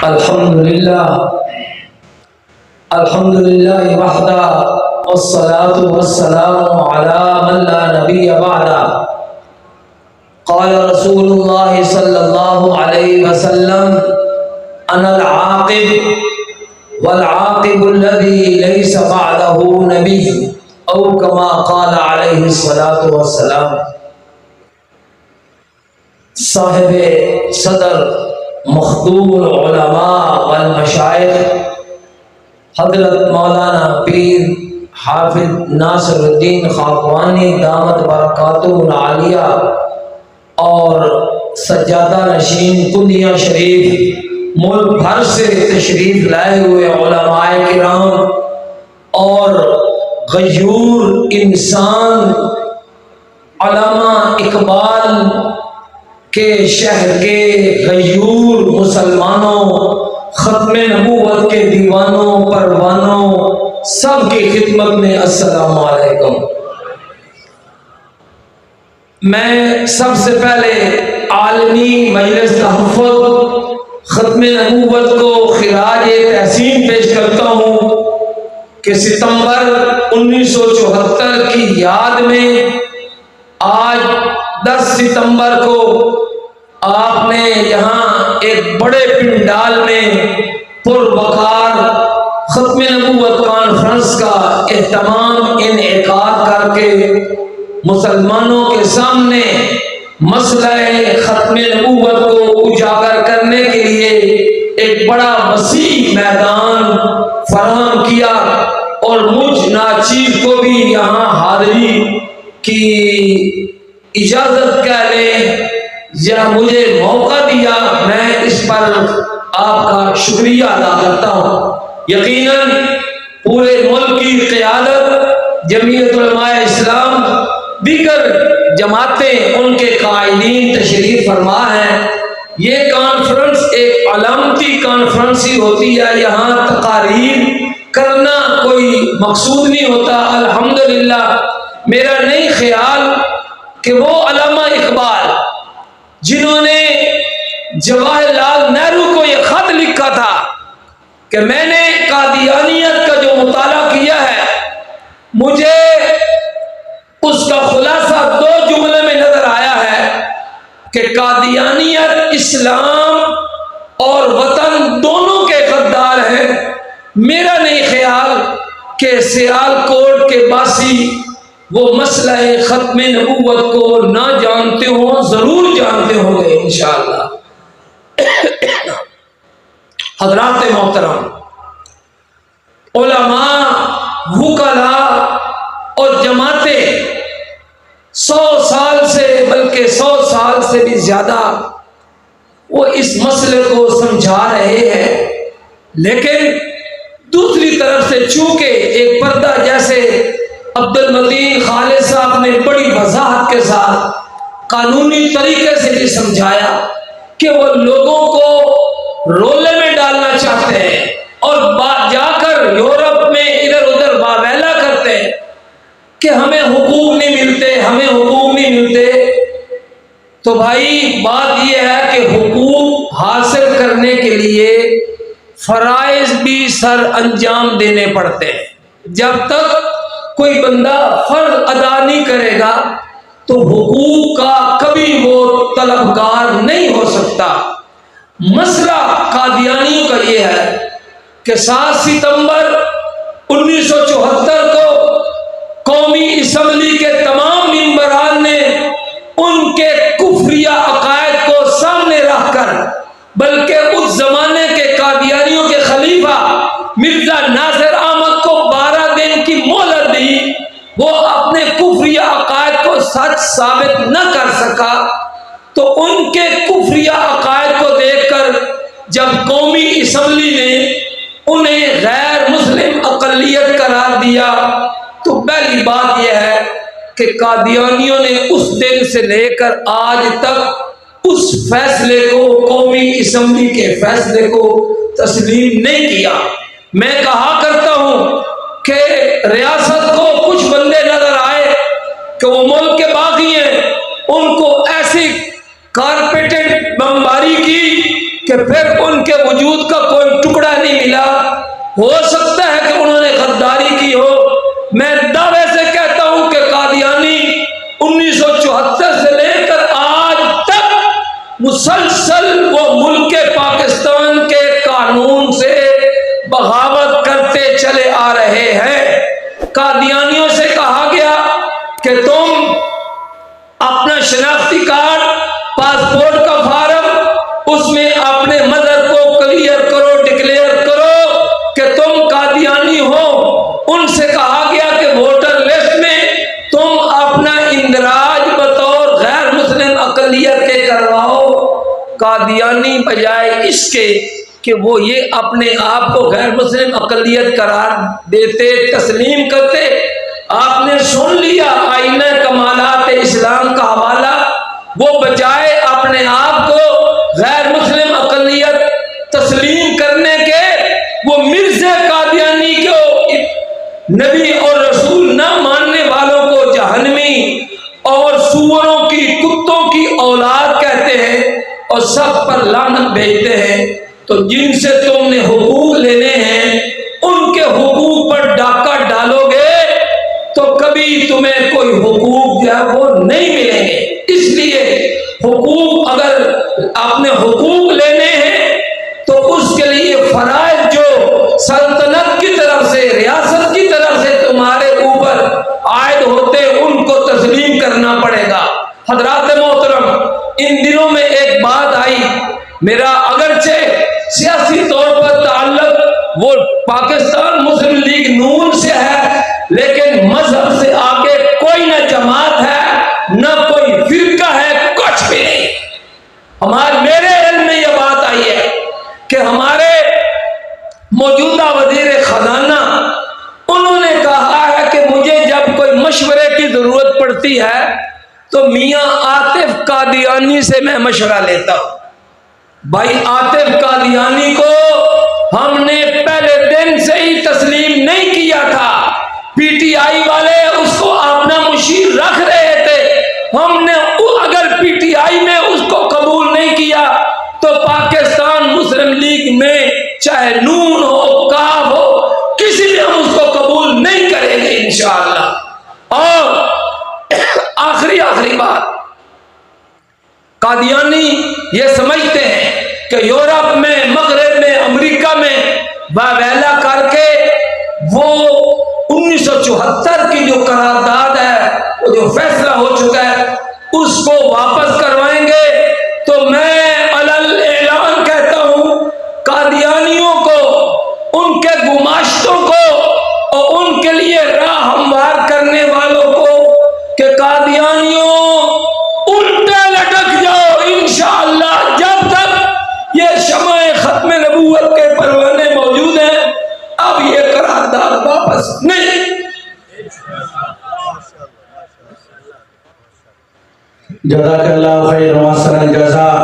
الحمدللہ وحدہ والصلاة والسلام علی من لا نبی بعدہ قال رسول اللہ صلی اللہ علیہ وسلم انا العاقب والعاقب الذی لیس بعدہ نبی او کما قال علیہ الصلاة والسلام۔ صاحب صدر مخدوم العلماء والمشائخ حضرت مولانا پیر حافظ ناصر الدین خاقوانی دامت برکاتہ العالیہ اور سجادہ نشین کنیا شریف ملک بھر سے تشریف لائے ہوئے علماء کرام اور غیور انسان علامہ اقبال کے شہر کے غیور مسلمانوں، ختم نبوت کے دیوانوں پروانوں، سب کی خدمت میں السلام علیکم۔ میں سب سے پہلے عالمی مجلس تحفظ ختم نبوت کو خراج تحسین پیش کرتا ہوں کہ ستمبر 1974 کی یاد میں آج 10 ستمبر کو آپ نے یہاں ایک بڑے پنڈال میں پروقار ختم نبوت کانفرنس کا اہتمام انعقاد کر کے مسلمانوں کے سامنے مسئلہ ختم نبوت کو اجاگر کرنے کے لیے ایک بڑا وسیع میدان فراہم کیا اور مجھ ناچیز کو بھی یہاں حاضری کی اجازت کہہ لیں یا مجھے موقع دیا، میں اس پر آپ کا شکریہ ادا کرتا ہوں۔ یقیناً پورے ملک کی قیادت جمعیت علماء اسلام، دیگر جماعتیں، ان کے قائدین تشریف فرما ہیں۔ یہ کانفرنس ایک علامتی کانفرنس ہی ہوتی ہے، یہاں تقاریر کرنا کوئی مقصود نہیں ہوتا۔ الحمدللہ میرا نہیں خیال کہ وہ علامہ اقبال جنہوں نے جواہر لال نہرو کو یہ خط لکھا تھا کہ میں نے قادیانیت کا جو مطالعہ کیا ہے، مجھے اس کا خلاصہ 2 جملے میں نظر آیا ہے کہ قادیانیت اسلام اور وطن دونوں کے غدار ہیں۔ میرا نہیں خیال کہ سیالکوٹ کے باسی وہ مسئلہ ختم نبوت کو نہ جانتے ہوں، ضرور جانتے ہوں گے انشاءاللہ۔ حضرات محترم، علماء، وکلاء اور جماعتیں 100 سال سے، بلکہ 100 سال سے بھی زیادہ وہ اس مسئلے کو سمجھا رہے ہیں، لیکن دوسری طرف سے چونکہ ایک پردہ جیسے عبد المتین خالد صاحب نے بڑی وضاحت کے ساتھ قانونی طریقے سے یہ سمجھایا کہ وہ لوگوں کو رولے میں ڈالنا چاہتے ہیں اور جا کر یورپ میں ادھر ادھر واویلا کرتے ہیں کہ ہمیں حقوق نہیں ملتے، ہمیں حقوق نہیں ملتے۔ تو بھائی بات یہ ہے کہ حقوق حاصل کرنے کے لیے فرائض بھی سر انجام دینے پڑتے ہیں۔ جب تک کوئی بندہ فرض ادا نہیں کرے گا تو حقوق کا کبھی وہ طلبگار نہیں ہو سکتا۔ مسئلہ قادیانیوں کا یہ ہے کہ 7 ستمبر 1974 کو قومی اسمبلی کے تمام ممبران نے ان کے کفریہ عقائد کو سامنے رکھ کر، بلکہ اس زمانے کے قادیانیوں کے خلیفہ مرزا ناصر احمد کو 12 دن کی مہلت دی، وہ اپنے کفریہ عقائد کو سچ ثابت نہ کر سکا، تو ان کے کفریہ عقائد کو دیکھ کر جب قومی اسمبلی نے انہیں غیر مسلم اقلیت قرار دیا، تو پہلی بات یہ ہے کہ قادیانیوں نے اس دن سے لے کر آج تک اس فیصلے کو، قومی اسمبلی کے فیصلے کو تسلیم نہیں کیا۔ میں کہا کرتا ہوں کہ ریاست کو کچھ بندے نظر آئے کہ وہ ملک کے باغی ہیں، ان کو ایسی کارپیٹڈ بمباری کی کہ پھر ان کے وجود کا کوئی ٹکڑا نہیں ملا. ہو سکتا ہے کہ انہوں نے غداری کی ہو. میں دعوے سے کہتا ہوں کہ قادیانی 1974 سے لے کر آج تک مسلسل وہ ملک پاکستان کے قانون سے بغاوت کرتے چلے آ رہے ہیں. قادیانیوں سے کہا گیا کہ تم اپنا شناختی کارڈ، پاسپورٹ کا فارم، اس میں اپنے مذہب کو کلیئر کرو، ڈکلیئر کرو کہ تم قادیانی ہو. ان سے کہا گیا کہ ووٹر لسٹ میں تم اپنا اندراج بطور غیر مسلم اقلیت کے کرواؤ. قادیانی بجائے اس کے کہ وہ یہ اپنے آپ کو غیر مسلم اقلیت قرار دیتے، تسلیم کرتے، آپ نے سن لیا آئینہ کمالات اسلام کا حوالہ، وہ بجائے اپنے آپ کو غیر مسلم اقلیت تسلیم کرنے کے وہ مرزا قادیانی کو نبی اور رسول نہ ماننے والوں کو جہنمی اور سوروں کی، کتوں کی اولاد کہتے ہیں اور سب پر لعنت بھیجتے ہیں. تو جن سے تم نے حقوق لینے ہیں ان کے حقوق پر ڈاکہ ڈالو گے تو کبھی تمہیں کوئی حقوق جو ہے وہ نہیں ملیں گے. اس لیے حقوق، اگر آپ نے حقوق لینے ہیں تو اس کے لیے فرائض جو سلطنت کی طرف سے، ریاست کی طرف سے تمہارے اوپر عائد ہوتے ان کو تسلیم کرنا پڑے گا. حضرات محترم، ان دنوں میں ایک بات آئی، میرا اگرچہ سیاسی طور پر تعلق وہ پاکستان مسلم لیگ نون سے ہے، لیکن مذہب سے آگے کوئی نہ جماعت ہے نہ کوئی فرقہ ہے، کچھ بھی نہیں. میرے علم میں یہ بات آئی ہے کہ ہمارے موجودہ وزیر خزانہ انہوں نے کہا ہے کہ مجھے جب کوئی مشورے کی ضرورت پڑتی ہے تو میاں عاطف قادیانی سے میں مشورہ لیتا ہوں. بھائی عاطف قادیانی کو ہم نے پہلے دن سے ہی تسلیم نہیں کیا تھا. پی ٹی آئی والے اس کو اپنا مشیر رکھ رہے تھے. ہم نے اگر پی ٹی آئی میں اس کو قبول نہیں کیا تو پاکستان مسلم لیگ میں چاہے نون ہو، کاف ہو، کسی بھی ہم اس کو قبول نہیں کریں گے انشاءاللہ. اور آخری بات، قادیانی یہ سمجھتے ہیں کہ یورپ میں، مغرب میں، امریکہ میں واویلا کر کے وہ 1974 کی جو قرارداد ہے، وہ جو فیصلہ ہو چکا ہے، اس کو واپس کروائیں گے. تو میں علل اعلان کہتا ہوں قادیانیوں کو، ان کے گماشتوں کو اور ان کے لیے راہ ہموار کرنے والوں کو کہ قادیانیوں الٹے لٹک جاؤ انشاءاللہ. جب تک یہ شمع ختم نبوت کے پروانے موجود ہیں اب یہ قرارداد واپس نہیں. جزاک اللہ خیر و احسن الجزاء.